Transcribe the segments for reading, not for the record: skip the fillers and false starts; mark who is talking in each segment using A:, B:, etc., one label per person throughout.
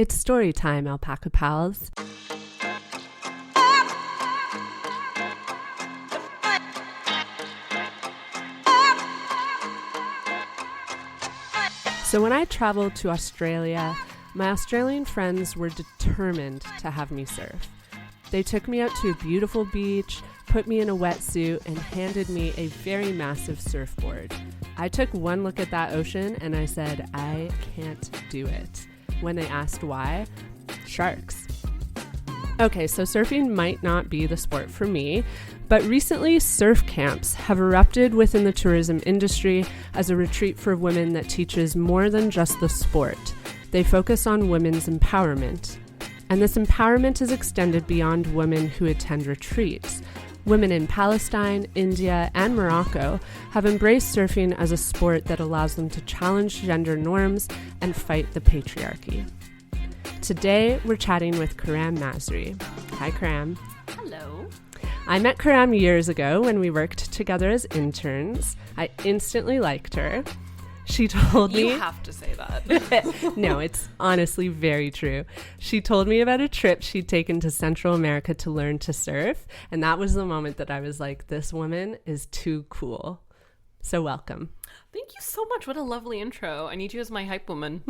A: It's story time, alpaca pals. So when I traveled to Australia, my Australian friends were determined to have me surf. They took me out to a beautiful beach, put me in a wetsuit, and handed me a very massive surfboard. I took one look at that ocean and I said, I can't do it. When they asked why, sharks. Okay, so surfing might not be the sport for me, but recently surf camps have erupted within the tourism industry as a retreat for women that teaches more than just the sport. They focus on women's empowerment. And this empowerment is extended beyond women who attend retreats. Women in Palestine, India, and Morocco have embraced surfing as a sport that allows them to challenge gender norms and fight the patriarchy. Today, we're chatting with Karam Masri. Hi, Karam.
B: Hello.
A: I met Karam years ago when we worked together as interns. I instantly liked her. She told me...
B: You have to say that.
A: No, it's honestly very true. She told me about a trip she'd taken to Central America to learn to surf, and that was the moment that I was like, this woman is too cool. So welcome.
B: Thank you so much. What a lovely intro. I need you as my hype woman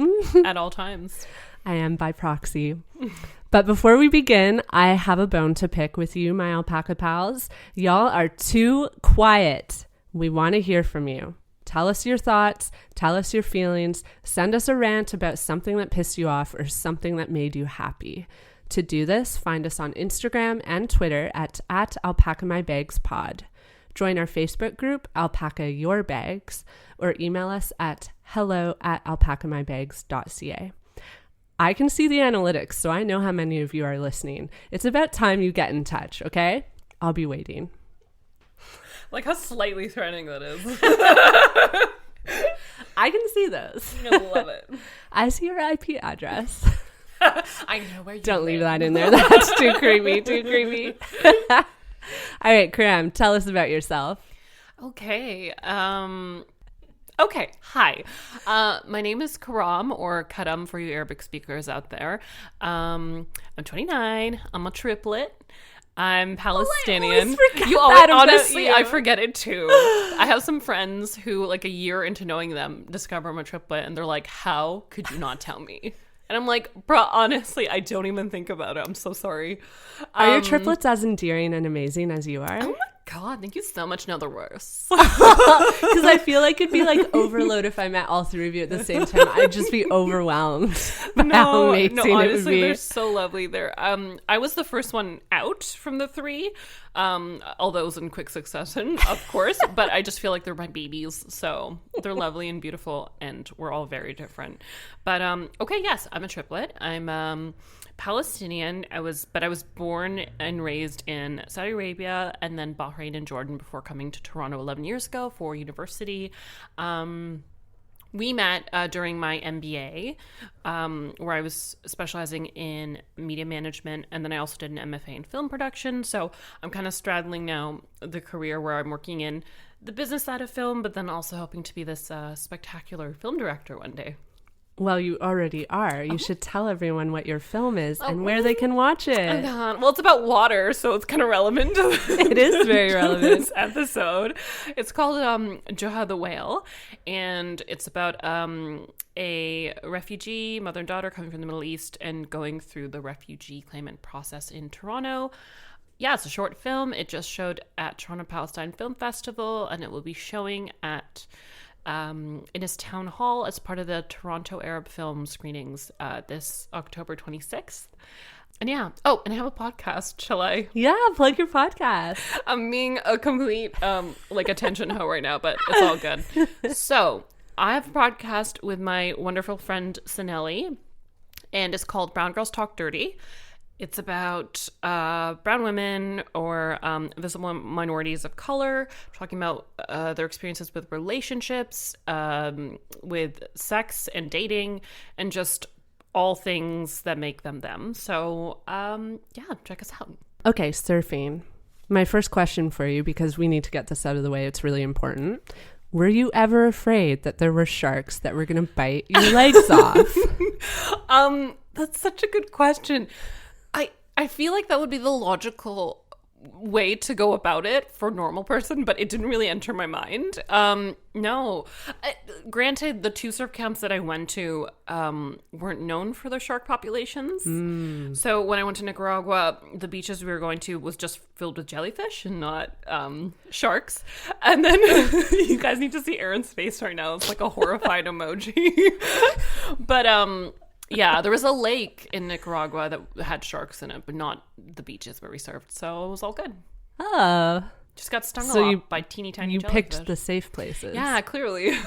B: at all times.
A: I am by proxy. But before we begin, I have a bone to pick with you, my alpaca pals. Y'all are too quiet. We want to hear from you. Tell us your thoughts, tell us your feelings, send us a rant about something that pissed you off or something that made you happy. To do this, find us on Instagram and Twitter at alpacamybagspod. Join our Facebook group, Alpaca Your Bags, or email us at hello@alpacamybags.ca. I can see the analytics, so I know how many of you are listening. It's about time you get in touch, okay? I'll be waiting.
B: Like how slightly threatening that is.
A: I can see those.
B: I love it.
A: I see your IP address.
B: I know where you
A: Don't leave
B: live.
A: that in there. That's too creepy, too creepy. All right, Karam, tell us about yourself.
B: Okay. Hi. My name is Karam, or Karam for you Arabic speakers out there. I'm 29. I'm a triplet. I'm Palestinian. Honestly, I forget it too. I have some friends who, like, a year into knowing them, discover I'm a triplet, and they're like, "How could you not tell me?" And I'm like, "Bruh, honestly, I don't even think about it. I'm so sorry."
A: Are your triplets as endearing and amazing as you are?
B: Oh my god, thank you so much. No, they're worse.
A: Because I feel like it'd be like overload if I met all three of you at the same time. I'd just be overwhelmed by how amazing
B: honestly,
A: it would be.
B: they're so lovely. They're I was the first one out from the three, although it was in quick succession, of course. But I just feel like they're my babies, so they're lovely and beautiful, and we're all very different. But okay, yes, I'm a triplet. I'm Palestinian. I was born and raised in Saudi Arabia and then Bahrain and Jordan before coming to Toronto 11 years ago for university. We met during my MBA, where I was specializing in media management, and then I also did an MFA in film production. So I'm kind of straddling now the career where I'm working in the business side of film, but then also hoping to be this spectacular film director one day.
A: Well, you already are. You should tell everyone what your film is and where they can watch it.
B: Oh, God. Well, it's about water, so it's kind of relevant to
A: It is very relevant.
B: This episode. It's called Joha the Whale, and it's about a refugee, mother and daughter, coming from the Middle East and going through the refugee claimant process in Toronto. Yeah, it's a short film. It just showed at Toronto Palestine Film Festival, and it will be showing at... in his town hall as part of the Toronto Arab Film screenings this October 26th. And yeah. Oh, and I have a podcast. Shall I?
A: Yeah, plug your podcast.
B: I'm being a complete attention hoe right now, but it's all good. So I have a podcast with my wonderful friend Sinelli, and it's called Brown Girls Talk Dirty. It's about brown women or visible minorities of color, talking about their experiences with relationships, with sex and dating, and just all things that make them them. So, yeah, check us out.
A: Okay, surfing. My first question for you, because we need to get this out of the way, it's really important. Were you ever afraid that there were sharks that were going to bite your legs off?
B: That's such a good question. I feel like that would be the logical way to go about it for a normal person, but it didn't really enter my mind. No. Granted, the 2 surf camps that I went to weren't known for their shark populations. So when I went to Nicaragua, the beaches we were going to was just filled with jellyfish and not sharks. And then you guys need to see Erin's face right now. It's like a horrified emoji. But yeah, there was a lake in Nicaragua that had sharks in it, but not the beaches where we surfed. So it was all good.
A: Oh.
B: Just got stung a lot by teeny tiny jellyfish.
A: You picked the safe places.
B: Yeah, clearly.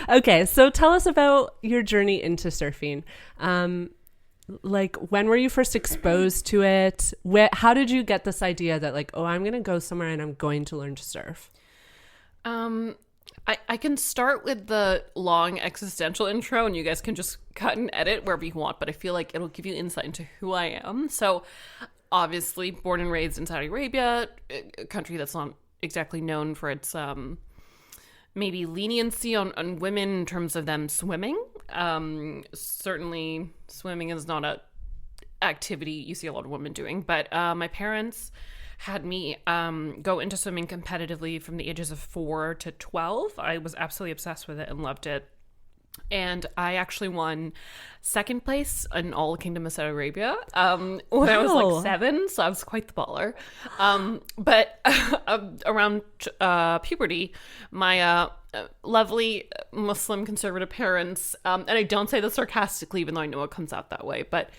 A: Okay, so tell us about your journey into surfing. Like, when were you first exposed to it? How did you get this idea that, like, oh, I'm going to go somewhere and I'm going to learn to surf?
B: I can start with the long existential intro and you guys can just cut and edit wherever you want, but I feel like it'll give you insight into who I am. So obviously born and raised in Saudi Arabia, a country that's not exactly known for its maybe leniency on women in terms of them swimming. Certainly swimming is not a activity you see a lot of women doing, but my parents had me go into swimming competitively from the ages of 4 to 12. I was absolutely obsessed with it and loved it. And I actually won 2nd place in all Kingdom of Saudi Arabia when I was like 7, so I was quite the baller. But around puberty, my lovely Muslim conservative parents, and I don't say this sarcastically, even though I know it comes out that way, but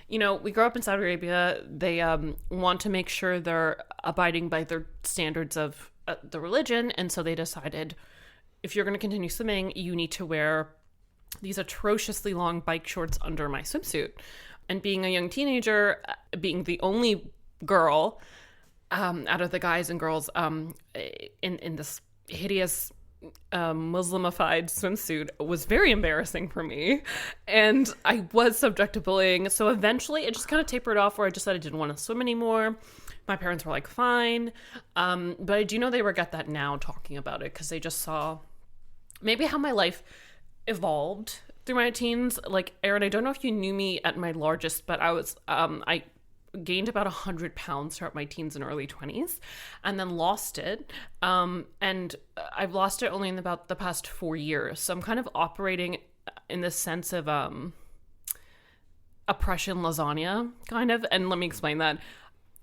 B: you know, we grow up in Saudi Arabia. They want to make sure they're abiding by their standards of the religion. And so they decided, if you're going to continue swimming, you need to wear these atrociously long bike shorts under my swimsuit. And being a young teenager, being the only girl out of the guys and girls in this hideous Muslimified swimsuit was very embarrassing for me, and I was subject to bullying. So eventually it just kind of tapered off where I just said I didn't want to swim anymore. My parents were like, fine, but I do know they regret that now talking about it, because they just saw maybe how my life evolved through my teens. Like, Erin, I don't know if you knew me at my largest, but I gained about 100 pounds throughout my teens and early 20s, and then lost it. And I've lost it only in about the past 4 years. So I'm kind of operating in the sense of oppression lasagna, kind of. And let me explain that.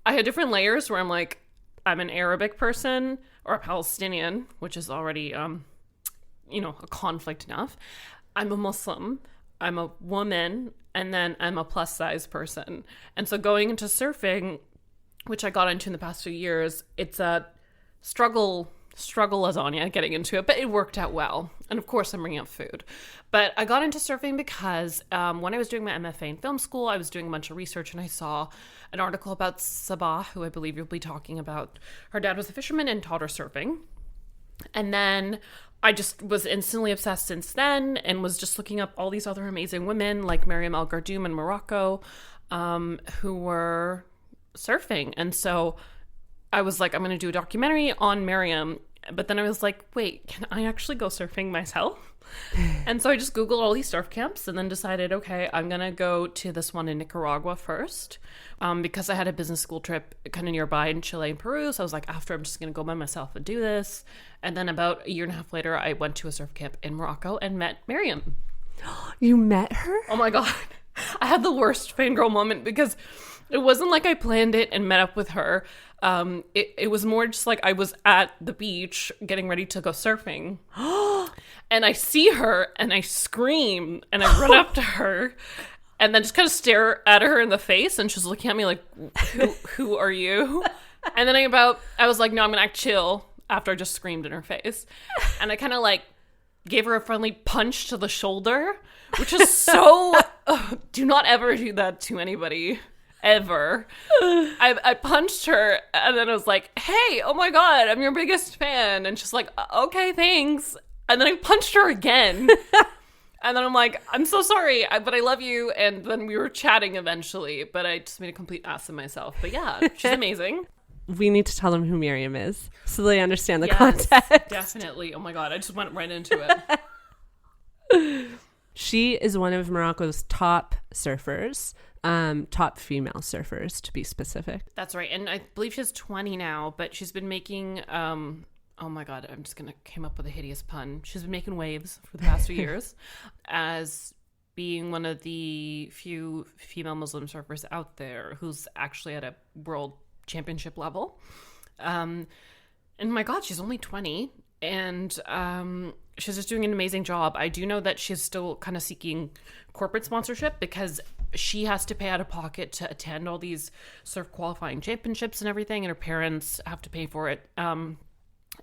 B: I had different layers where I'm like, I'm an Arabic person or a Palestinian, which is already, a conflict enough. I'm a Muslim. I'm a woman, and then I'm a plus size person. And so going into surfing, which I got into in the past few years, it's a struggle lasagna getting into it, but it worked out well. And of course I'm bringing up food. But I got into surfing because when I was doing my MFA in film school, I was doing a bunch of research and I saw an article about Sabah, who I believe you'll be talking about. Her dad was a fisherman and taught her surfing. And then I just was instantly obsessed since then, and was just looking up all these other amazing women like Meryem El Gardoum in Morocco, who were surfing. And so I was like, I'm going to do a documentary on Meryem. But then I was like, wait, can I actually go surfing myself? And so I just Googled all these surf camps and then decided, okay, I'm going to go to this one in Nicaragua first, because I had a business school trip kind of nearby in Chile and Peru. So I was like, after, I'm just going to go by myself and do this. And then about a year and a half later, I went to a surf camp in Morocco and met Meryem.
A: You met her?
B: Oh my God. I had the worst fangirl moment because it wasn't like I planned it and met up with her. It was more just like I was at the beach getting ready to go surfing. And I see her and I scream and I run up to her and then just kind of stare at her in the face, and she's looking at me like, who are you? And then I was like, no, I'm gonna act chill, after I just screamed in her face. And I kind of like gave her a friendly punch to the shoulder, which is so do not ever do that to anybody ever. I punched her and then I was like, hey, oh my God, I'm your biggest fan. And she's like, okay, thanks. And then I punched her again. And then I'm like, I'm so sorry, but I love you. And then we were chatting eventually, but I just made a complete ass of myself. But yeah, she's amazing.
A: We need to tell them who Meryem is so they understand the context.
B: Definitely. Oh my God, I just went right into it.
A: She is one of Morocco's top surfers, top female surfers to be specific.
B: That's right. And I believe she's 20 now, but she's been making, oh my God, I'm just going to come up with a hideous pun. She's been making waves for the past few years as being one of the few female Muslim surfers out there who's actually at a world championship level. And my God, she's only 20. And she's just doing an amazing job. I do know that she's still kind of seeking corporate sponsorship because she has to pay out of pocket to attend all these surf qualifying championships and everything, and her parents have to pay for it. And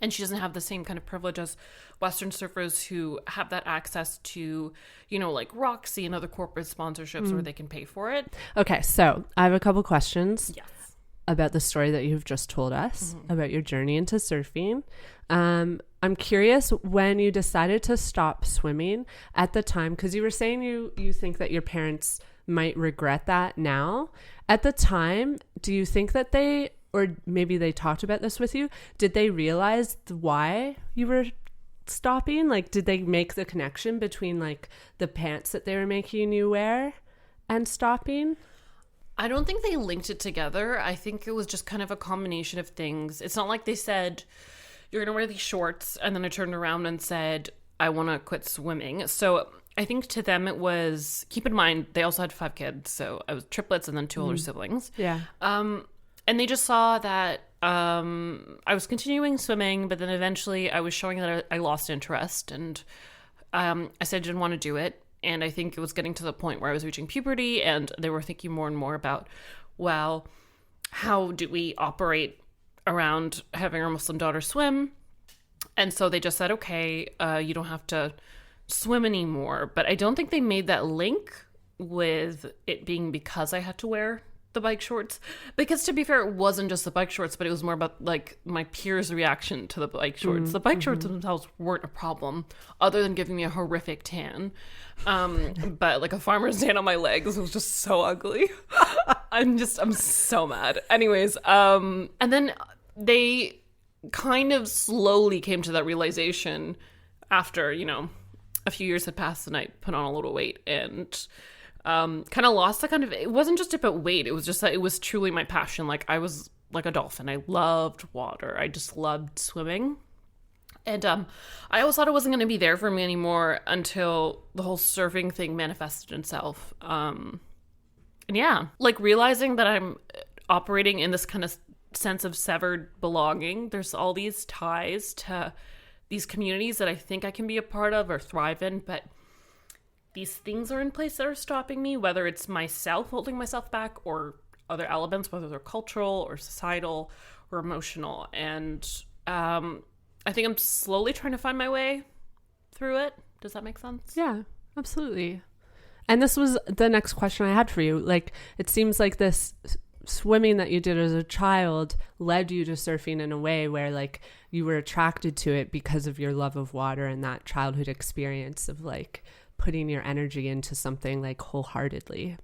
B: she doesn't have the same kind of privilege as Western surfers who have that access to, you know, like Roxy and other corporate sponsorships where they can pay for it.
A: Okay, so I have a couple questions.
B: Yes.
A: About the story that you've just told us about your journey into surfing. I'm curious when you decided to stop swimming at the time, because you were saying you think that your parents might regret that now. At the time, do you think that they, or maybe they talked about this with you, did they realize why you were stopping? Like, did they make the connection between like the pants that they were making you wear and stopping?
B: I don't think they linked it together. I think it was just kind of a combination of things. It's not like they said, you're going to wear these shorts, and then I turned around and said, I want to quit swimming. So I think to them it was, keep in mind, they also had 5 kids. So I was triplets and then 2 older siblings.
A: Yeah.
B: And they just saw that I was continuing swimming, but then eventually I was showing that I lost interest. And I said I didn't want to do it. And I think it was getting to the point where I was reaching puberty, and they were thinking more and more about, well, how do we operate around having our Muslim daughter swim? And so they just said, okay, you don't have to swim anymore. But I don't think they made that link with it being because I had to wear the bike shorts. Because to be fair, it wasn't just the bike shorts, but it was more about like my peers' reaction to the bike shorts. The bike shorts themselves weren't a problem other than giving me a horrific tan. But like a farmer's tan on my legs was just so ugly. I'm so mad. Anyways, and then they kind of slowly came to that realization after, you know, a few years had passed and I put on a little weight and kind of lost the kind of, it wasn't just about weight. It was just that it was truly my passion. Like I was like a dolphin. I loved water. I just loved swimming. And I always thought it wasn't going to be there for me anymore until the whole surfing thing manifested itself. And yeah, like realizing that I'm operating in this kind of sense of severed belonging. There's all these ties to these communities that I think I can be a part of or thrive in, but these things are in place that are stopping me, whether it's myself holding myself back or other elements, whether they're cultural or societal or emotional. And I think I'm slowly trying to find my way through it. Does that make sense?
A: Yeah, absolutely. And this was the next question I had for you. Like, it seems like this swimming that you did as a child led you to surfing in a way where like you were attracted to it because of your love of water and that childhood experience of like putting your energy into something like wholeheartedly.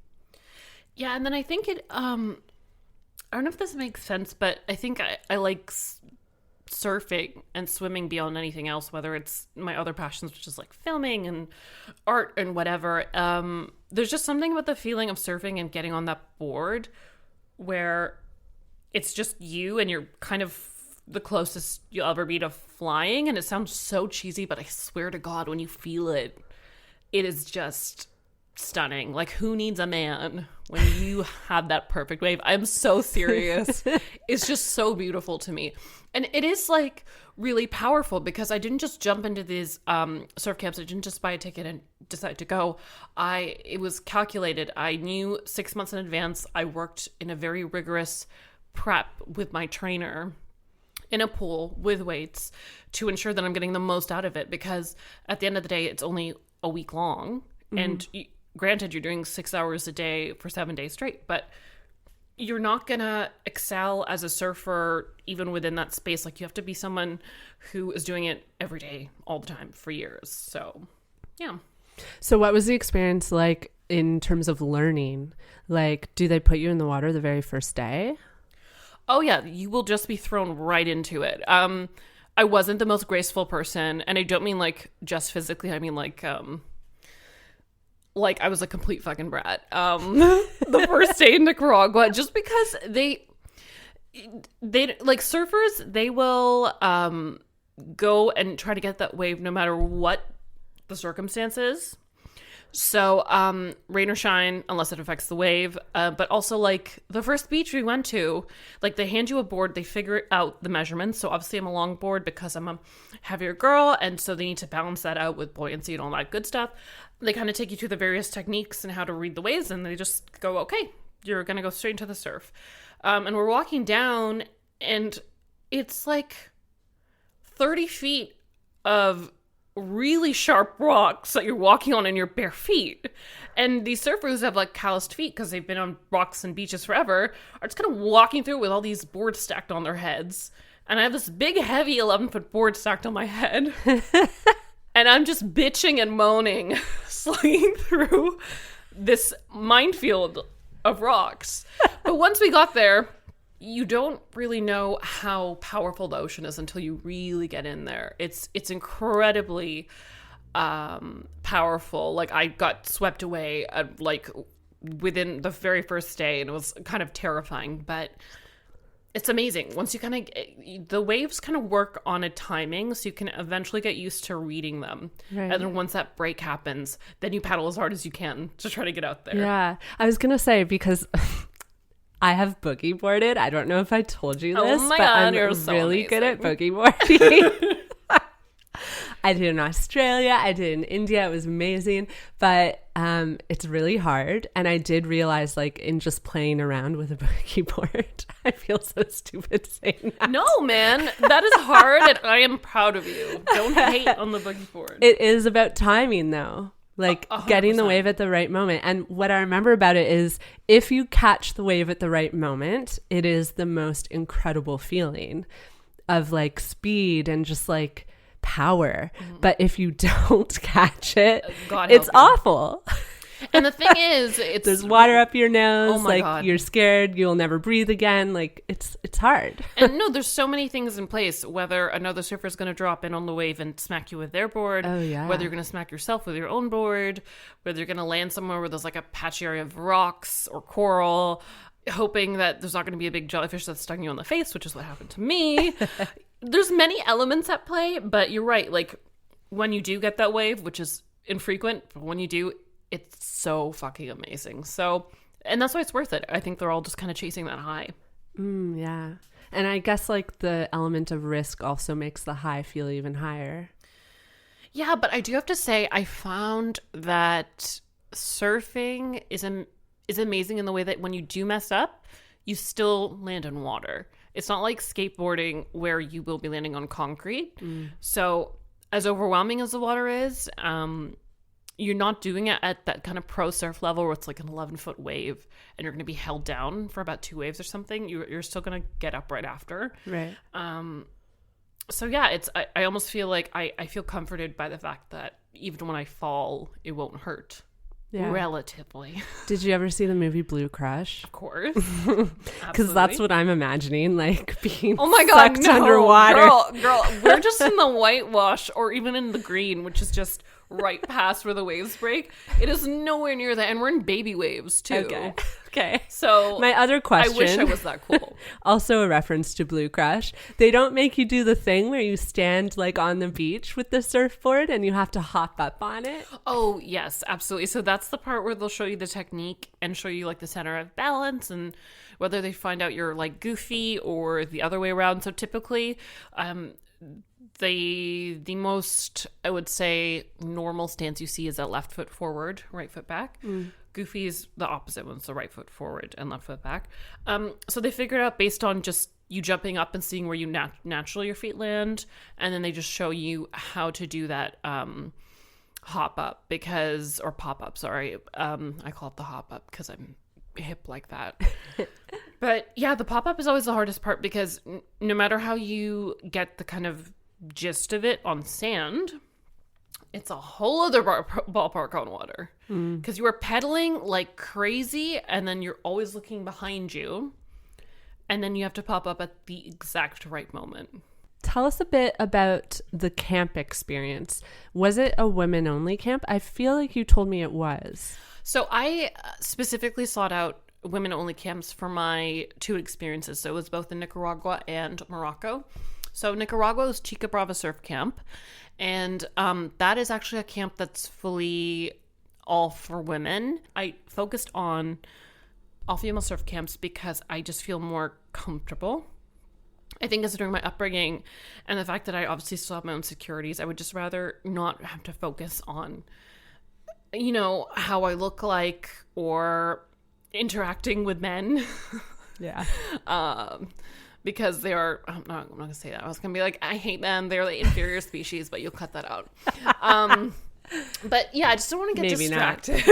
B: Yeah. And then I think it, I don't know if this makes sense, but I think I like surfing and swimming beyond anything else, whether it's my other passions, which is like filming and art and whatever. There's just something about the feeling of surfing and getting on that board where it's just you and you're kind of the closest you'll ever be to flying. And it sounds so cheesy, but I swear to God, when you feel it, it is just stunning. Like, who needs a man when you have that perfect wave? I'm so serious. It's just so beautiful to me. And it is like really powerful because I didn't just jump into these surf camps. I didn't just buy a ticket and decide to go. It was calculated. I knew 6 months in advance. I worked in a very rigorous prep with my trainer in a pool with weights to ensure that I'm getting the most out of it, because at the end of the day, it's only a week long. Mm-hmm. And granted, you're doing 6 hours a day for 7 days straight, but you're not going to excel as a surfer even within that space. Like, you have to be someone who is doing it every day, all the time, for years. So, yeah.
A: So what was the experience like in terms of learning? Like, do they put you in the water the very first day?
B: Oh, yeah. You will just be thrown right into it. I wasn't the most graceful person, and I don't mean, like, just physically. I mean, like, like I was a complete fucking brat. The first day in Nicaragua, just because they like surfers, they will go and try to get that wave no matter what the circumstances. So rain or shine, unless it affects the wave. But also, like, the first beach we went to, like, they hand you a board, they figure out the measurements. So obviously I'm a long board because I'm a heavier girl, and so they need to balance that out with buoyancy and all that good stuff. They kind of take you through the various techniques and how to read the waves, and they just go, okay, you're going to go straight into the surf. And we're walking down, and it's like 30 feet of really sharp rocks that you're walking on in your bare feet. And these surfers have like calloused feet because they've been on rocks and beaches forever, are just kind of walking through with all these boards stacked on their heads. And I have this big, heavy 11-foot board stacked on my head. And I'm just bitching and moaning, slugging through this minefield of rocks. But once we got there, you don't really know how powerful the ocean is until you really get in there. It's incredibly powerful. Like, I got swept away like within the very first day, and it was kind of terrifying, but it's amazing. Once you kind of, the waves kind of work on a timing, so you can eventually get used to reading them. Right. And then once that break happens, then you paddle as hard as you can to try to get out there.
A: Yeah. I was going to say, because I have boogie boarded. I don't know if I told you this,
B: but
A: God,
B: I'm
A: so really
B: amazing.
A: good at boogie boarding. I did it in Australia. I did it in India. It was amazing. But it's really hard. And I did realize, like, in just playing around with a boogie board, I feel so stupid saying that.
B: No, man. That is hard, and I am proud of you. Don't hate on the boogie board.
A: It is about timing, though. Like,
B: 100%.
A: Getting the wave at the right moment. And what I remember about it is, if you catch the wave at the right moment, it is the most incredible feeling of, like, speed and just, like, power. But if you don't catch it, it's awful.
B: And the thing is,
A: there's water up your nose.
B: Oh my God.
A: You're scared. You'll never breathe again. Like, it's hard.
B: And no, there's so many things in place. Whether another surfer is going to drop in on the wave and smack you with their board.
A: Oh, yeah.
B: Whether you're going to smack yourself with your own board. Whether you're going to land somewhere where there's like a patchy area of rocks or coral, hoping that there's not going to be a big jellyfish that's stung you on the face, which is what happened to me. There's many elements at play, but you're right. Like, when you do get that wave, which is infrequent, but when you do, it's so fucking amazing. So, and that's why it's worth it. I think they're all just kind of chasing that high.
A: Yeah. And I guess, like, the element of risk also makes the high feel even higher.
B: Yeah, but I do have to say, I found that surfing is amazing in the way that when you do mess up, you still land in water. It's not like skateboarding where you will be landing on concrete. So as overwhelming as the water is, you're not doing it at that kind of pro surf level where it's like an 11-foot wave and you're going to be held down for about 2 waves or something. You're still going to get up right after.
A: Right.
B: So yeah, I almost feel like I feel comforted by the fact that even when I fall, it won't hurt. Yeah. Relatively.
A: Did you ever see the movie Blue Crush?
B: Of course.
A: Because that's what I'm imagining, like, being
B: oh my God,
A: sucked underwater.
B: Girl, we're just in the whitewash or even in the green, which is just right past where the waves break. It is nowhere near that. And we're in baby waves, too.
A: Okay.
B: So
A: my other question.
B: I wish I was that cool.
A: Also a reference to Blue Crush. They don't make you do the thing where you stand, like, on the beach with the surfboard and you have to hop up on it.
B: Oh, yes, absolutely. So that's the part where they'll show you the technique and show you, like, the center of balance and whether they find out you're, like, goofy or the other way around. So typically, the most, I would say, normal stance you see is that left foot forward, right foot back. Goofy is the opposite one, so right foot forward and left foot back. So they figured out based on just you jumping up and seeing where you naturally your feet land, and then they just show you how to do that hop up or pop up. Sorry, I call it the hop up because I'm hip like that. But yeah, the pop up is always the hardest part because no matter how you get the kind of gist of it on sand, it's a whole other ballpark on water because you are pedaling like crazy and then you're always looking behind you and then you have to pop up at the exact right moment.
A: tell us a bit about the camp experience. Was it a women-only camp? I feel like you told me it was.
B: So I specifically sought out women-only camps for my 2 experiences. So it was both in Nicaragua and Morocco. So Nicaragua was Chica Brava Surf Camp. And that is actually a camp that's fully all for women. I focused on all-female surf camps because I just feel more comfortable. I think considering my upbringing and the fact that I obviously still have my own securities, I would just rather not have to focus on, how I look like or interacting with men.
A: Yeah.
B: Because they are, I'm not going to say that. I was going to be like, I hate them. They're the inferior species, but you'll cut that out. But yeah, I just don't want to get distracted.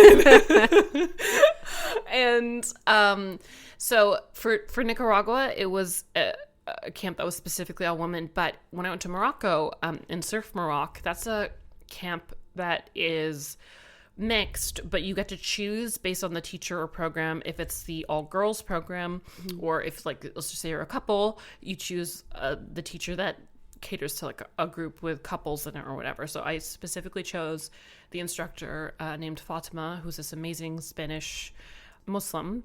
B: And so for Nicaragua, it was a camp that was specifically all women. But when I went to Morocco, in Surf Morocco, that's a camp that is mixed, but you get to choose based on the teacher or program if it's the all girls program, or if, like, let's just say you're a couple, you choose the teacher that caters to like a group with couples in it or whatever. So I specifically chose the instructor named Fatima, who's this amazing Spanish Muslim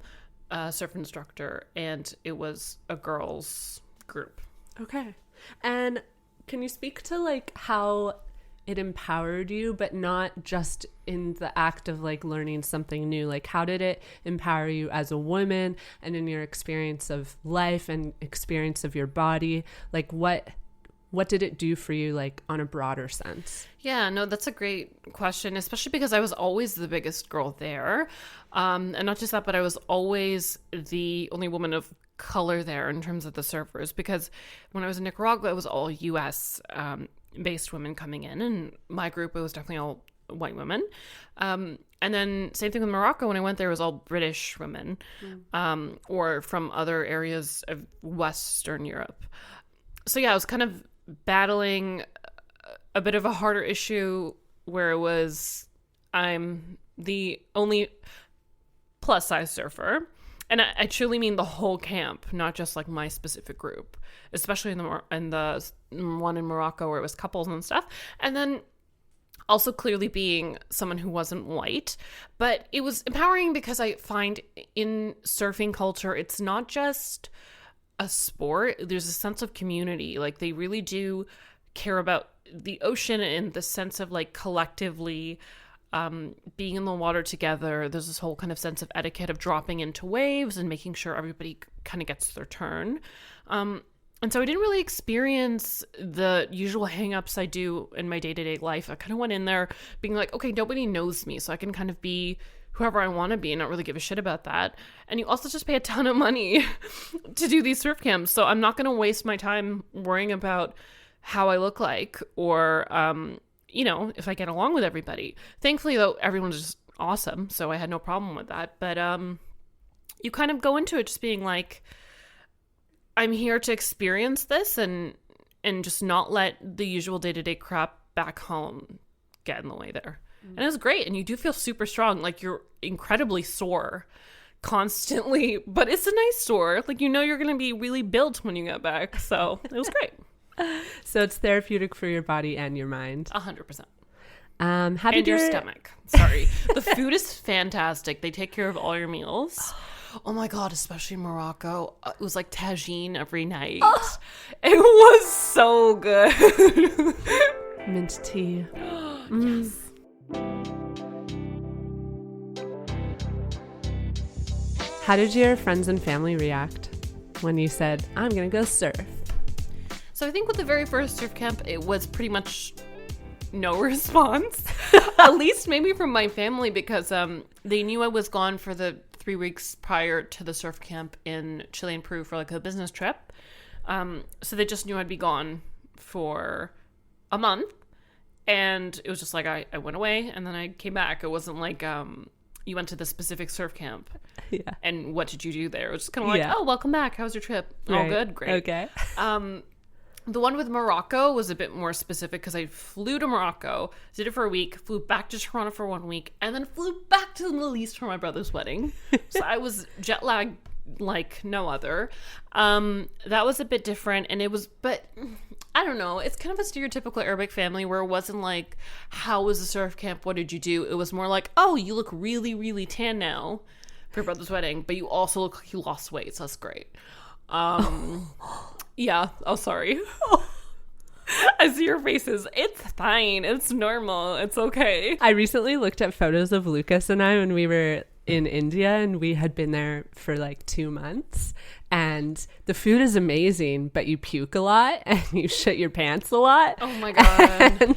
B: surf instructor, and it was a girls group.
A: Okay. And can you speak to like how it empowered you, but not just in the act of like learning something new? Like, how did it empower you as a woman and in your experience of life and experience of your body? Like, what did it do for you, like, on a broader sense?
B: Yeah, no, that's a great question, especially because I was always the biggest girl there. And not just that, but I was always the only woman of color there in terms of the surfers, because when I was in Nicaragua, it was all U.S. Based women coming in, and my group, it was definitely all white women. And then same thing with Morocco. When I went there, it was all British women, or from other areas of Western Europe. So yeah, I was kind of battling a bit of a harder issue where it was, I'm the only plus size surfer. And I truly mean the whole camp, not just like my specific group, especially in the one in Morocco where it was couples and stuff. And then also clearly being someone who wasn't white. But it was empowering because I find in surfing culture, it's not just a sport. There's a sense of community. Like, they really do care about the ocean in the sense of like collectively being in the water together. There's this whole kind of sense of etiquette of dropping into waves and making sure everybody kind of gets their turn. And so I didn't really experience the usual hang-ups I do in my day-to-day life. I kind of went in there being like, okay, nobody knows me, so I can kind of be whoever I want to be and not really give a shit about that. And you also just pay a ton of money to do these surf camps. So I'm not going to waste my time worrying about how I look like or, if I get along with everybody. Thankfully, though, everyone's just awesome, so I had no problem with that. But you kind of go into it just being like, I'm here to experience this and just not let the usual day-to-day crap back home get in the way there. And it was great. And you do feel super strong. Like, you're incredibly sore constantly, but it's a nice sore. Like, you're going to be really built when you get back. So it was great.
A: So it's therapeutic for your body and your mind.
B: 100%.
A: How did
B: your stomach. Sorry. The food is fantastic. They take care of all your meals. Oh my God, especially in Morocco. It was like tagine every night. It was so good.
A: Mint tea.
B: Yes.
A: How did your friends and family react when you said, I'm going to go surf?
B: So I think with the very first surf camp, it was pretty much no response. At least maybe from my family, because they knew I was gone for the 3 weeks prior to the surf camp in Chile and Peru for like a business trip. So they just knew I'd be gone for a month. And it was just like I went away and then I came back. It wasn't like you went to the specific surf camp.
A: Yeah.
B: And what did you do there? It was just kind of like, oh, welcome back. How was your trip?
A: Right.
B: Oh, good. Great.
A: Okay.
B: The one with Morocco was a bit more specific because I flew to Morocco, did it for a week, flew back to Toronto for 1 week, and then flew back to the Middle East for my brother's wedding. So I was jet lagged like no other. That was a bit different, and it was, but I don't know. It's kind of a stereotypical Arabic family where it wasn't like, how was the surf camp? What did you do? It was more like, oh, you look really, really tan now for your brother's wedding, but you also look like you lost weight, so that's great. Yeah. Oh, sorry. I see your faces. It's fine. It's normal. It's okay.
A: I recently looked at photos of Lucas and I when we were in India, and we had been there for like 2 months, and the food is amazing, but you puke a lot and you shit your pants a lot.
B: Oh my God. And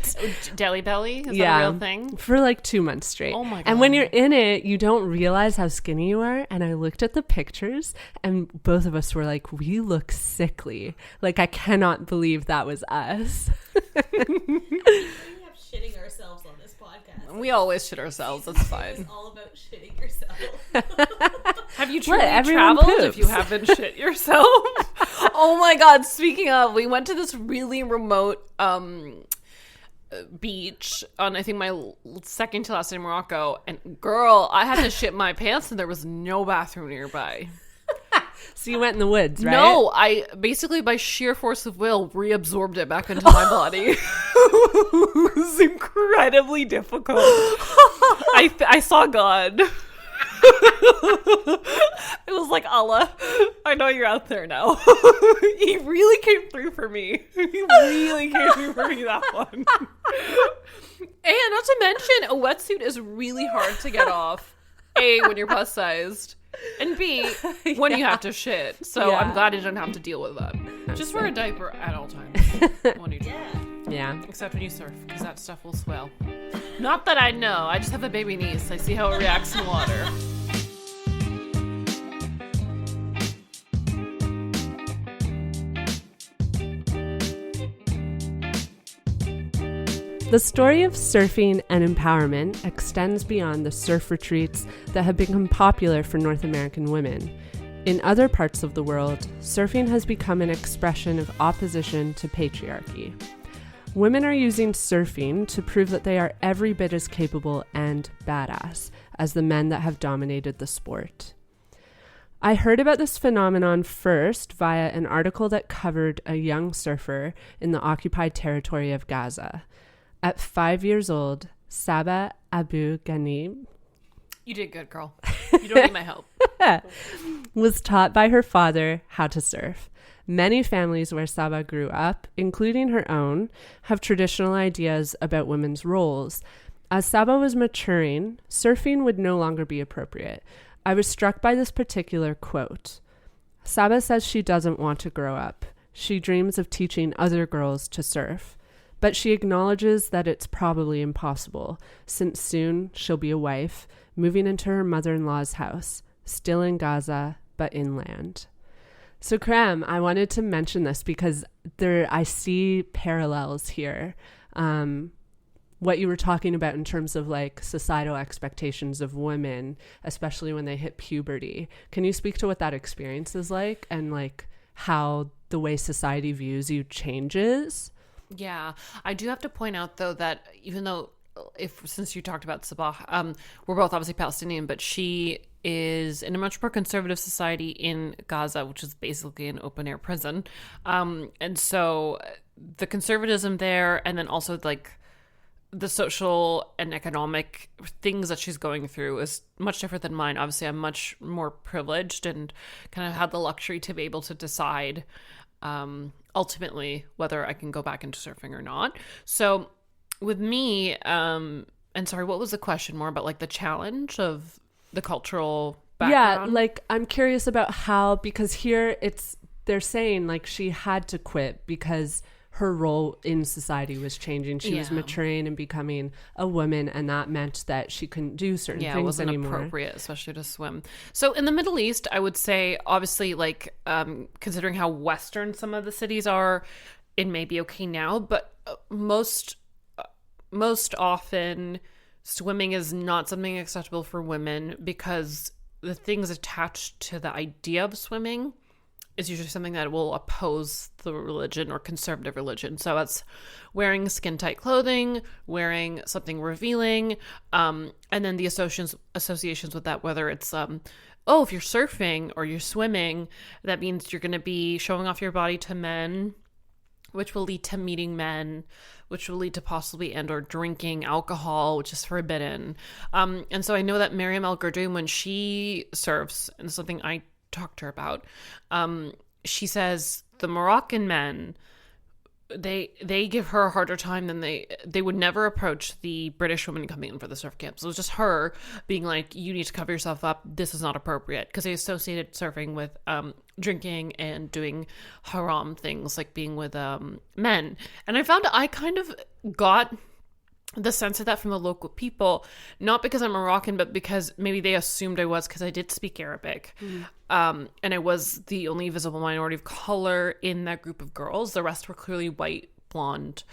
B: Deli belly? Is that a real thing?
A: For like 2 months straight.
B: Oh my God.
A: And when you're in it, you don't realize how skinny you are. And I looked at the pictures and both of us were like, we look sickly. Like, I cannot believe that was us.
C: Shitting ourselves on this podcast.
B: We always shit ourselves. That's fine.
C: It's all about shitting yourself.
B: Have you truly
A: Everyone
B: traveled
A: poops.
B: if you haven't shit yourself? Oh my God. Speaking of, we went to this really remote beach on, I think, my second to last day in Morocco. And girl, I had to shit my pants and there was no bathroom nearby.
A: So you went in the woods, right?
B: No, I basically, by sheer force of will, reabsorbed it back into my body. It was incredibly difficult. I saw God. It was like, Allah, I know you're out there now. He really came through for me. He really came through for me, that one. And not to mention, a wetsuit is really hard to get off. A, when you're plus sized. And B, when you have to shit. So I'm glad I don't have to deal with that. Just wear a diaper at all times. When you
A: Yeah.
B: Except when you surf, because that stuff will swell. Not that I know. I just have a baby niece. I see how it reacts in water.
A: The story of surfing and empowerment extends beyond the surf retreats that have become popular for North American women. In other parts of the world, surfing has become an expression of opposition to patriarchy. Women are using surfing to prove that they are every bit as capable and badass as the men that have dominated the sport. I heard about this phenomenon first via an article that covered a young surfer in the occupied territory of Gaza. At 5 years old, Sabah Adu Ghanim,
B: You did good, girl. You don't need my help.
A: was taught by her father how to surf. Many families where Sabah grew up, including her own, have traditional ideas about women's roles. As Sabah was maturing, surfing would no longer be appropriate. I was struck by this particular quote. Sabah says she doesn't want to grow up. She dreams of teaching other girls to surf. But she acknowledges that it's probably impossible, since soon she'll be a wife, moving into her mother-in-law's house, still in Gaza, but inland. So, Karam, I wanted to mention this because I see parallels here. What you were talking about in terms of like societal expectations of women, especially when they hit puberty. Can you speak to what that experience is like and like how the way society views you changes?
B: Yeah, I do have to point out though that even though since you talked about Sabah, we're both obviously Palestinian, but she is in a much more conservative society in Gaza, which is basically an open air prison. And so the conservatism there, and then also like the social and economic things that she's going through is much different than mine. Obviously, I'm much more privileged and kind of had the luxury to be able to decide ultimately whether I can go back into surfing or not. So with me, and sorry, what was the question more about like the challenge of the cultural background?
A: Yeah, like I'm curious about how, because here they're saying like she had to quit because her role in society was changing. She was maturing and becoming a woman, and that meant that she couldn't do certain things
B: it wasn't
A: anymore.
B: Appropriate, especially to swim. So in the Middle East, I would say, obviously, like considering how Western some of the cities are, it may be okay now, but most often swimming is not something acceptable for women because the things attached to the idea of swimming is usually something that will oppose the religion or conservative religion. So that's wearing skin-tight clothing, wearing something revealing, and then the associations with that, whether it's, if you're surfing or you're swimming, that means you're going to be showing off your body to men. which will lead to meeting men, which will lead to possibly and or drinking alcohol, which is forbidden. And so I know that Meryem El Gardoum, when she serves, and it's something I talked to her about, she says the Moroccan men, they give her a harder time than they would never approach the British women coming in for the surf camps. So it was just her being like, you need to cover yourself up. This is not appropriate, because they associated surfing with drinking and doing haram things like being with men. And I found I kind of got the sense of that from the local people, not because I'm Moroccan, but because maybe they assumed I was, because I did speak Arabic. And I was the only visible minority of color in that group of girls. The rest were clearly white, blonde,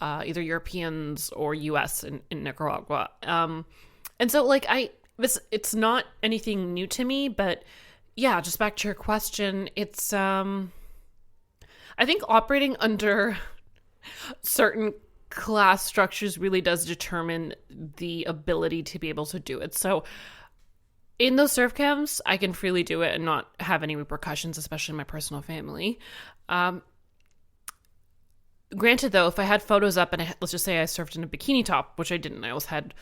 B: either Europeans or US in Nicaragua. And so like it's not anything new to me, but yeah, just back to your question, it's I think operating under certain class structures really does determine the ability to be able to do it. So in those surf camps, I can freely do it and not have any repercussions, especially in my personal family. Granted, though, if I had photos up and let's just say I surfed in a bikini top, which I didn't, I always had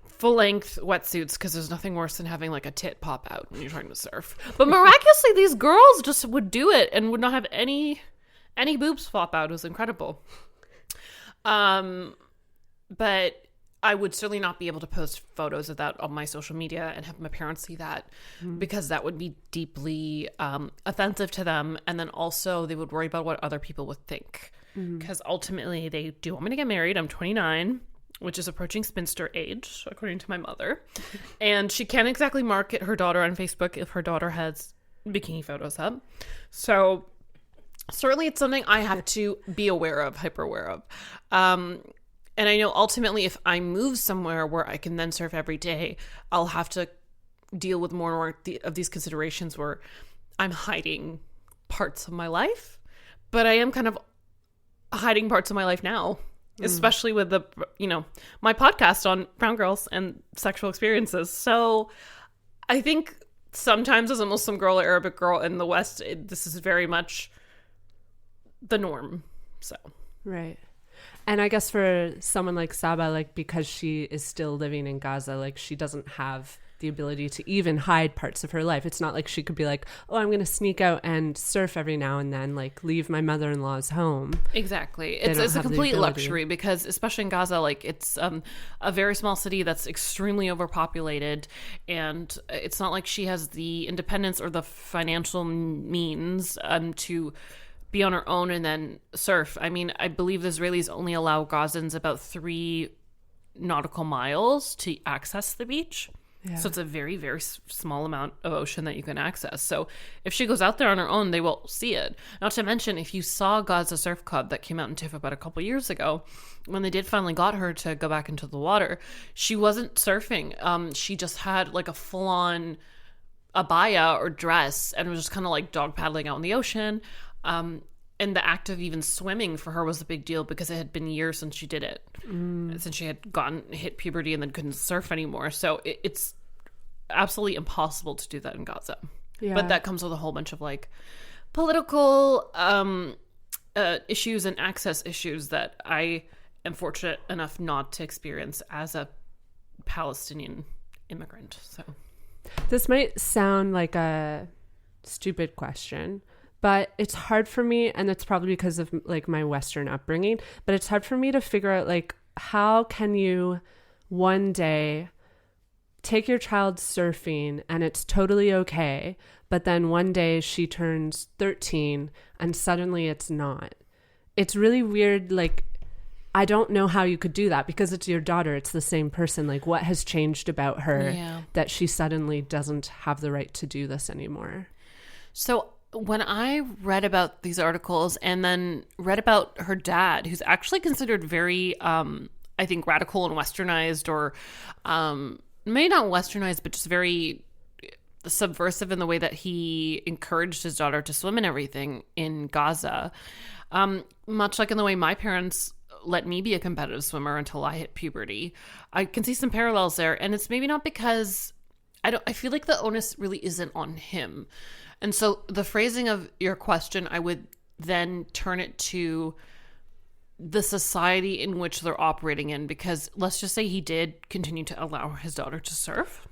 B: full-length wetsuits, because there's nothing worse than having like a tit pop out when you're trying to surf. But miraculously, these girls just would do it and would not have any boobs pop out. It was incredible. But I would certainly not be able to post photos of that on my social media and have my parents see that, because that would be deeply offensive to them. And then also they would worry about what other people would think, because ultimately they do want me to get married. I'm 29, which is approaching spinster age, according to my mother. And she can't exactly market her daughter on Facebook if her daughter has bikini photos up. So certainly it's something I have to be aware of, hyper aware of. And I know ultimately if I move somewhere where I can then surf every day, I'll have to deal with more and more of these considerations where I'm hiding parts of my life. But I am kind of hiding parts of my life now, especially with the, my podcast on brown girls and sexual experiences. So I think sometimes as a Muslim girl or Arabic girl in the West, this is very much the norm. So
A: right. And I guess for someone like Sabah, like, because she is still living in Gaza, like, she doesn't have the ability to even hide parts of her life. It's not like she could be like, oh, I'm going to sneak out and surf every now and then, like leave my mother-in-law's home.
B: Exactly. It's a complete luxury, because especially in Gaza, like, it's a very small city that's extremely overpopulated, and it's not like she has the independence or the financial means to be on her own and then surf. I mean, I believe the Israelis only allow Gazans about 3 nautical miles to access the beach. Yeah. So it's a very, very small amount of ocean that you can access. So if she goes out there on her own, they will see it. Not to mention, if you saw Gaza Surf Club that came out in TIFF about a couple years ago, when they did finally got her to go back into the water, she wasn't surfing. She just had like a full-on abaya or dress and was just kind of like dog paddling out in the ocean. And the act of even swimming for her was a big deal, because it had been years since she did it, since she had hit puberty and then couldn't surf anymore. So it's absolutely impossible to do that in Gaza. Yeah. But that comes with a whole bunch of like political issues and access issues that I am fortunate enough not to experience as a Palestinian immigrant. So
A: this might sound like a stupid question, but it's hard for me, and it's probably because of like my Western upbringing, but it's hard for me to figure out, like, how can you one day take your child surfing and it's totally okay, but then one day she turns 13 and suddenly it's not. It's really weird. Like, I don't know how you could do that, because it's your daughter. It's the same person. Like, what has changed about her that she suddenly doesn't have the right to do this anymore?
B: So when I read about these articles and then read about her dad, who's actually considered very, I think, radical and westernized, or maybe not westernized, but just very subversive in the way that he encouraged his daughter to swim and everything in Gaza, much like in the way my parents let me be a competitive swimmer until I hit puberty. I can see some parallels there, and it's maybe not because I feel like the onus really isn't on him. And so the phrasing of your question, I would then turn it to the society in which they're operating in, because let's just say he did continue to allow his daughter to surf,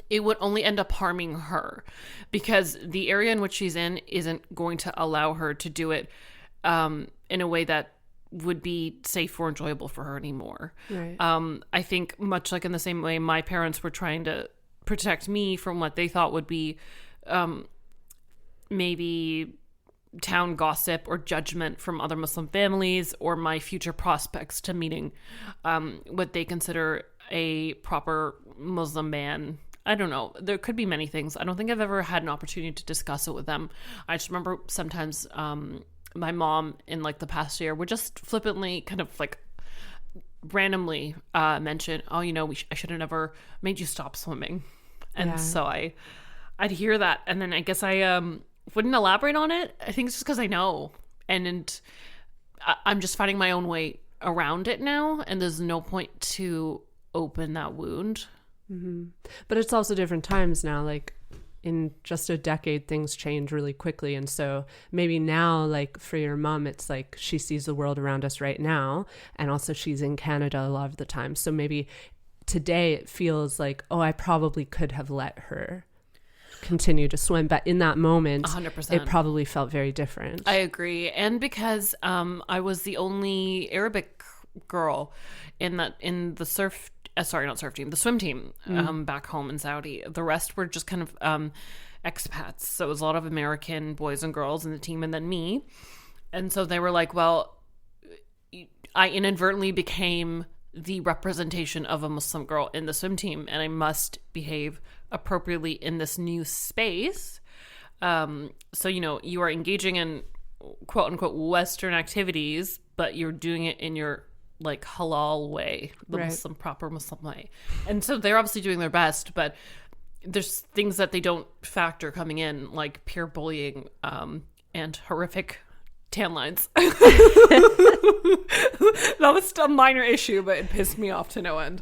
B: it would only end up harming her, because the area in which she's in isn't going to allow her to do it in a way that would be safe or enjoyable for her anymore.
A: Right.
B: I think much like in the same way my parents were trying to protect me from what they thought would be maybe town gossip or judgment from other Muslim families, or my future prospects to meeting what they consider a proper Muslim man. I don't know. There could be many things. I don't think I've ever had an opportunity to discuss it with them. I just remember sometimes my mom in like the past year would just flippantly kind of like randomly mention, oh, you know, I should have never made you stop swimming. And so I'd hear that. And then I guess I wouldn't elaborate on it. I think it's just because I know. And I'm just finding my own way around it now. And there's no point to open that wound.
A: Mm-hmm. But it's also different times now. Like in just a decade, things change really quickly. And so maybe now, like for your mom, it's like she sees the world around us right now. And also she's in Canada a lot of the time. So maybe today it feels like, oh, I probably could have let her continue to swim. But in that moment,
B: 100%.
A: It probably felt very different.
B: I agree. And because I was the only Arabic girl in the surf sorry, not surf team, the swim team back home in Saudi. The rest were just kind of expats. So it was a lot of American boys and girls in the team, and then me. And so they were like, well, I inadvertently became the representation of a Muslim girl in the swim team, and I must behave appropriately in this new space. So, you know, you are engaging in quote unquote Western activities, but you're doing it in your like halal way, the Muslim, proper Muslim way. And so they're obviously doing their best, but there's things that they don't factor coming in, like peer bullying and horrific tan lines. That was a minor issue, but it pissed me off to no end.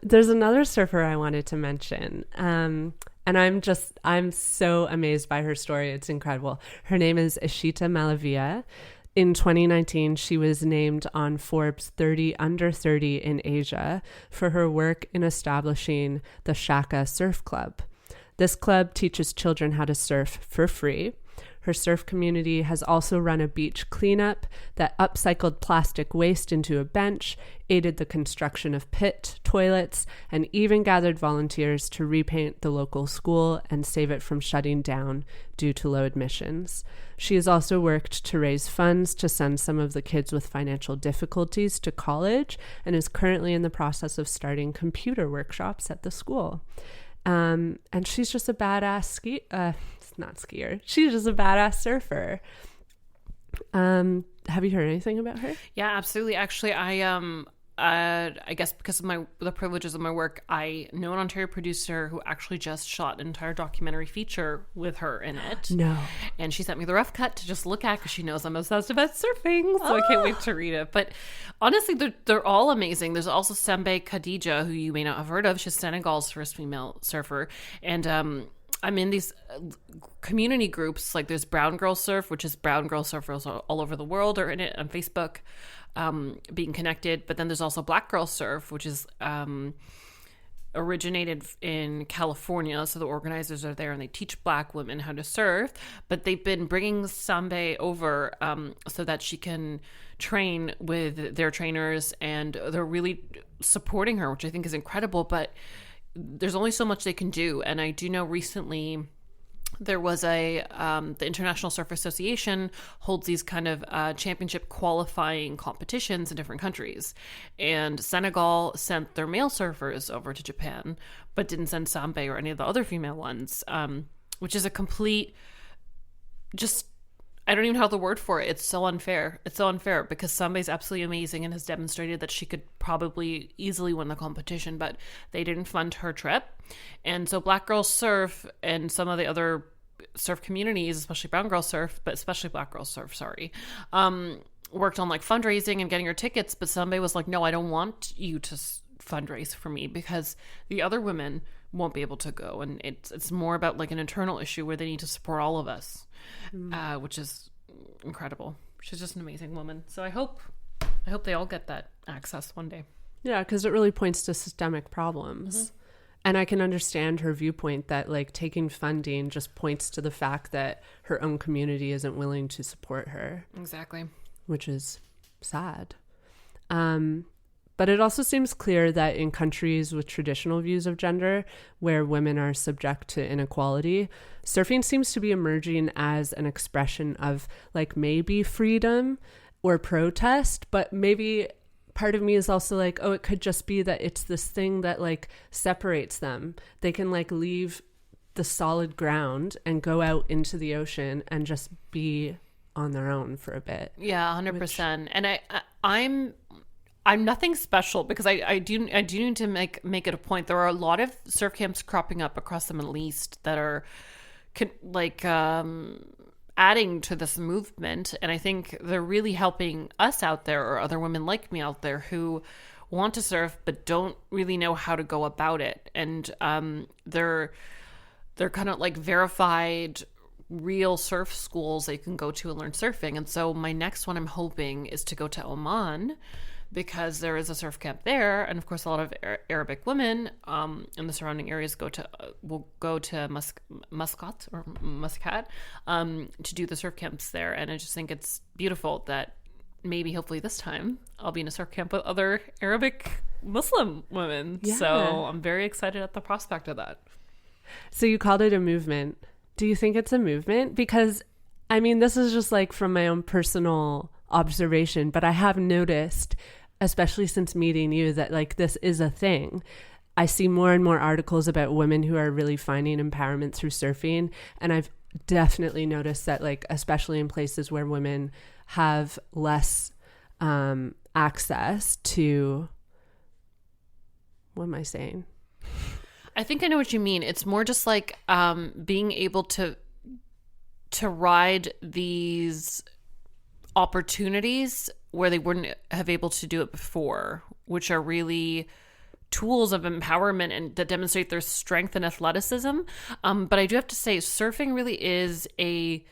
A: There's another surfer I wanted to mention. And I'm so amazed by her story. It's incredible. Her name is Ishita Malaviya. In 2019, she was named on Forbes 30 Under 30 in Asia for her work in establishing the Shaka Surf Club. This club teaches children how to surf for free. Her surf community has also run a beach cleanup that upcycled plastic waste into a bench, aided the construction of pit toilets, and even gathered volunteers to repaint the local school and save it from shutting down due to low admissions. She has also worked to raise funds to send some of the kids with financial difficulties to college, and is currently in the process of starting computer workshops at the school. And she's just a badass not skier. She's just a badass surfer. Have you heard anything about her?
B: Yeah, absolutely. Actually, I guess because of the privileges of my work, I know an Ontario producer who actually just shot an entire documentary feature with her in it.
A: No.
B: And she sent me the rough cut to just look at because she knows I'm obsessed about surfing. So I can't wait to read it. But honestly, they're all amazing. There's also Sembe Khadija, who you may not have heard of. She's Senegal's first female surfer. And I'm in these community groups. Like there's Brown Girl Surf, which is brown girl surfers all over the world are in it on Facebook. Being connected, but then there's also Black Girl Surf, which is originated in California. So the organizers are there and they teach Black women how to surf, but they've been bringing Sambe over so that she can train with their trainers, and they're really supporting her, which I think is incredible, but there's only so much they can do. And I do know recently there was the International Surf Association holds these kind of championship qualifying competitions in different countries. And Senegal sent their male surfers over to Japan, but didn't send Sambe or any of the other female ones, which is a complete, I don't even have the word for it. It's so unfair. It's so unfair because Sambe is absolutely amazing and has demonstrated that she could probably easily win the competition, but they didn't fund her trip. And so Black Girl Surf and some of the other surf communities, especially Brown Girl Surf, but especially Black Girl Surf, worked on like fundraising and getting her tickets. But Sambe was like, no, I don't want you to fundraise for me because the other women won't be able to go. And it's more about like an internal issue where they need to support all of us. Which is incredible. she's just an amazing woman. So I hope they all get that access one day.
A: Yeah, because it really points to systemic problems. And I can understand her viewpoint that like taking funding just points to the fact that her own community isn't willing to support her.
B: Exactly.
A: Which is sad. But it also seems clear that in countries with traditional views of gender, where women are subject to inequality, surfing seems to be emerging as an expression of like maybe freedom or protest, but maybe part of me is also like, oh, it could just be that it's this thing that like separates them. They can like leave the solid ground and go out into the ocean and just be on their own for a bit.
B: Yeah, 100%. And I'm nothing special because I do need to make it a point. There are a lot of surf camps cropping up across the Middle East that are adding to this movement, and I think they're really helping us out there, or other women like me out there who want to surf but don't really know how to go about it. And they're kind of like verified real surf schools that you can go to and learn surfing. And so my next one I'm hoping is to go to Oman, because there is a surf camp there, and of course a lot of Arabic women in the surrounding areas will go to Muscat to do the surf camps there. And I just think it's beautiful that maybe hopefully this time I'll be in a surf camp with other Arabic Muslim women.
A: Yeah.
B: So I'm very excited at the prospect of that.
A: So you called it a movement. Do you think it's a movement? Because I mean, this is just like from my own personal observation, but I have noticed, especially since meeting you, that like this is a thing. I see more and more articles about women who are really finding empowerment through surfing, and I've definitely noticed that like especially in places where women have less access to, what am I saying?
B: I think I know what you mean. It's more just like being able to ride these opportunities where they wouldn't have able to do it before, which are really tools of empowerment and that demonstrate their strength and athleticism. But I do have to say, surfing really is a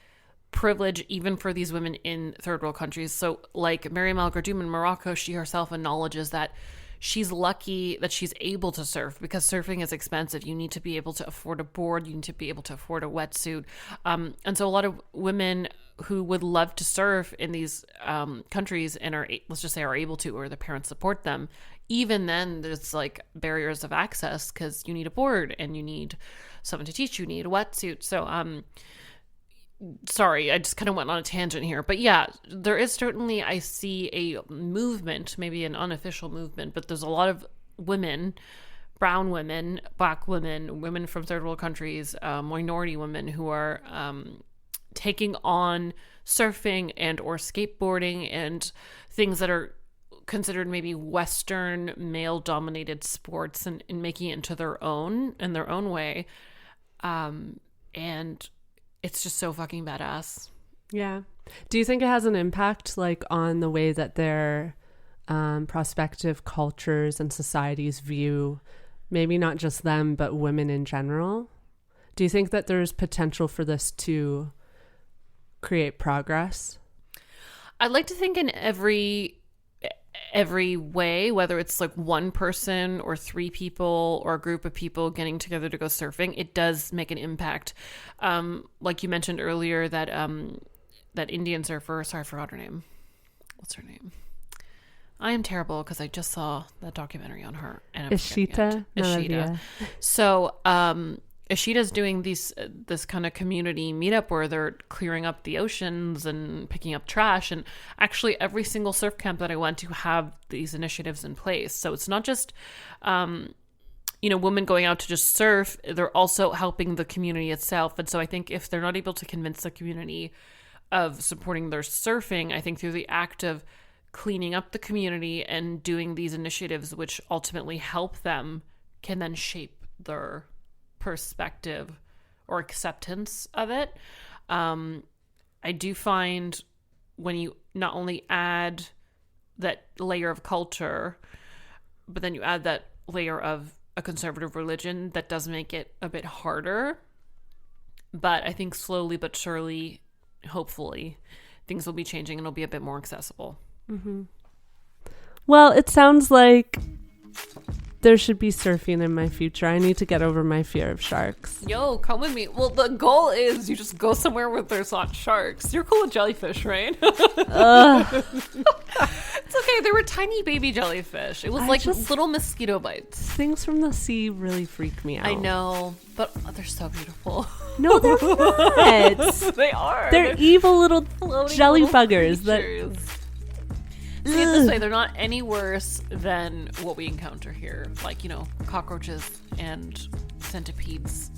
B: privilege even for these women in third world countries. So like Meryem El Gardoum in Morocco, she herself acknowledges that she's lucky that she's able to surf, because surfing is expensive. You need to be able to afford a board. You need to be able to afford a wetsuit. And so a lot of women who would love to surf in these countries and are, let's just say, are able to, or their parents support them, even then there's like barriers of access because you need a board and you need someone to teach you, you need a wetsuit. So sorry, I just kind of went on a tangent here. But yeah, there is certainly, I see a movement, maybe an unofficial movement, but there's a lot of women, brown women, black women, women from third world countries, minority women who are taking on surfing and or skateboarding and things that are considered maybe Western male dominated sports, and making it into their own in their own way. And it's just so fucking badass.
A: Yeah. Do you think it has an impact like on the way that their prospective cultures and societies view maybe not just them, but women in general? Do you think that there's potential for this to create progress?
B: I'd like to think in every way, whether it's like one person or three people or a group of people getting together to go surfing, it does make an impact. Like you mentioned earlier, that that Indian surfer, sorry, I forgot her name. What's her name? I am terrible because I just saw that documentary on her. And
A: Ishita Malaviya.
B: So Ishita's doing this kind of community meetup where they're clearing up the oceans and picking up trash. And actually every single surf camp that I went to have these initiatives in place. So it's not just, women going out to just surf. They're also helping the community itself. And so I think if they're not able to convince the community of supporting their surfing, I think through the act of cleaning up the community and doing these initiatives, which ultimately help them, can then shape their perspective or acceptance of it. I do find when you not only add that layer of culture, but then you add that layer of a conservative religion, that does make it a bit harder. But I think slowly but surely, hopefully, things will be changing and it'll be a bit more accessible.
A: Well, it sounds like there should be surfing in my future. I need to get over my fear of sharks.
B: Yo, come with me. Well, the goal is you just go somewhere where there's not sharks. You're cool with jellyfish, right? It's okay. There were tiny baby jellyfish. It was little mosquito bites.
A: Things from the sea really freak me out.
B: I know, but they're so beautiful.
A: No, they're not.
B: They are.
A: They're evil little
B: Floating
A: jelly
B: little
A: buggers.
B: creatures. See it this way, they're not any worse than what we encounter here. Like, cockroaches and centipedes.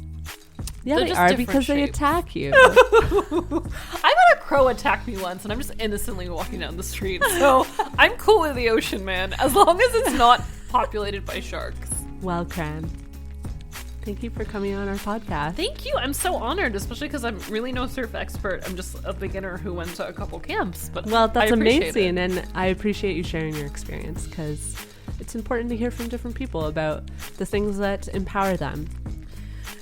A: Yeah,
B: They're
A: they
B: just
A: are
B: different
A: because they
B: shapes.
A: attack you.
B: I had a crow attack me once, and I'm just innocently walking down the street. So I'm cool with the ocean, man, as long as it's not populated by sharks.
A: Well, Karam, thank you for coming on our podcast.
B: Thank you. I'm so honored, especially because I'm really no surf expert. I'm just a beginner who went to a couple camps. But
A: Well, that's
B: I appreciate
A: amazing,
B: it.
A: and I appreciate you sharing your experience because it's important to hear from different people about the things that empower them.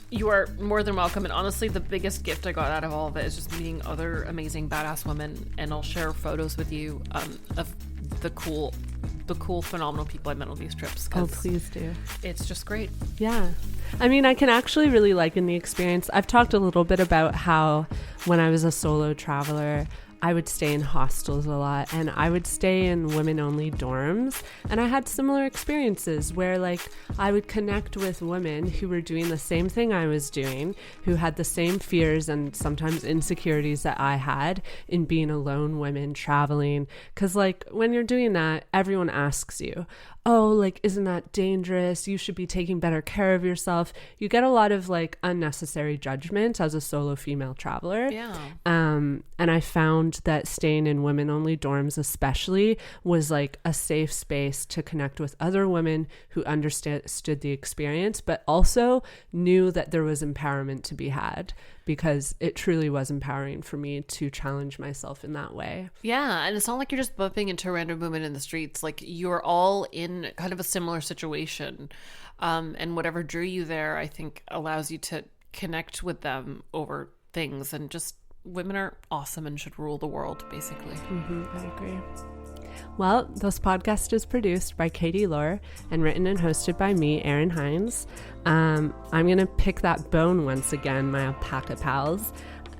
B: You are more than welcome, and honestly, the biggest gift I got out of all of it is just meeting other amazing badass women, and I'll share photos with you of the cool, phenomenal people I met on these trips.
A: Oh,
B: 'Cause
A: please do.
B: it's just great.
A: Yeah. I mean, I can actually really liken the experience. I've talked a little bit about how when I was a solo traveler, I would stay in hostels a lot, and I would stay in women-only dorms, and I had similar experiences where, like, I would connect with women who were doing the same thing I was doing, who had the same fears and sometimes insecurities that I had in being a lone woman traveling, because, like, when you're doing that, everyone asks you, oh, like, isn't that dangerous? You should be taking better care of yourself. You get a lot of, like, unnecessary judgment as a solo female traveler.
B: Yeah.
A: And I found that staying in women-only dorms especially was, like, a safe space to connect with other women who understood the experience, but also knew that there was empowerment to be had, because it truly was empowering for me to challenge myself in that way.
B: Yeah, and it's not like you're just bumping into a random woman in the streets. Like, you're all in kind of a similar situation. And whatever drew you there, I think, allows you to connect with them over things. And just, women are awesome and should rule the world, basically.
A: I agree. Well, this podcast is produced by Katie Lohr and written and hosted by me, Erin Hines. I'm going to pick that bone once again, my alpaca pals.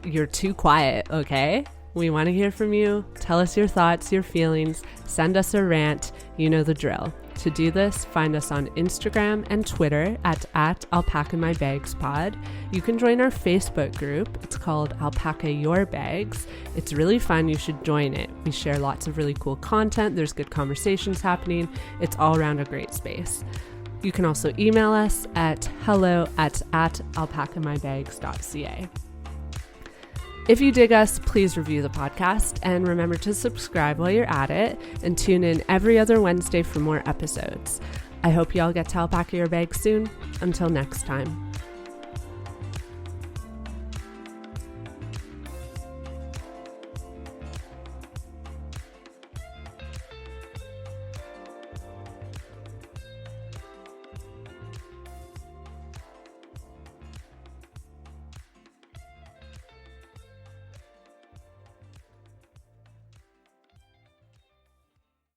A: You're too quiet, okay? We want to hear from you. Tell us your thoughts, your feelings. Send us a rant. You know the drill. To do this, find us on Instagram and Twitter at alpacamybagspod. You can join our Facebook group. It's called Alpaca Your Bags. It's really fun. You should join it. We share lots of really cool content. There's good conversations happening. It's all around a great space. You can also email us at hello@alpacamybags.ca. If you dig us, please review the podcast, and remember to subscribe while you're at it, and tune in every other Wednesday for more episodes. I hope you all get to alpaca your bags soon. Until next time.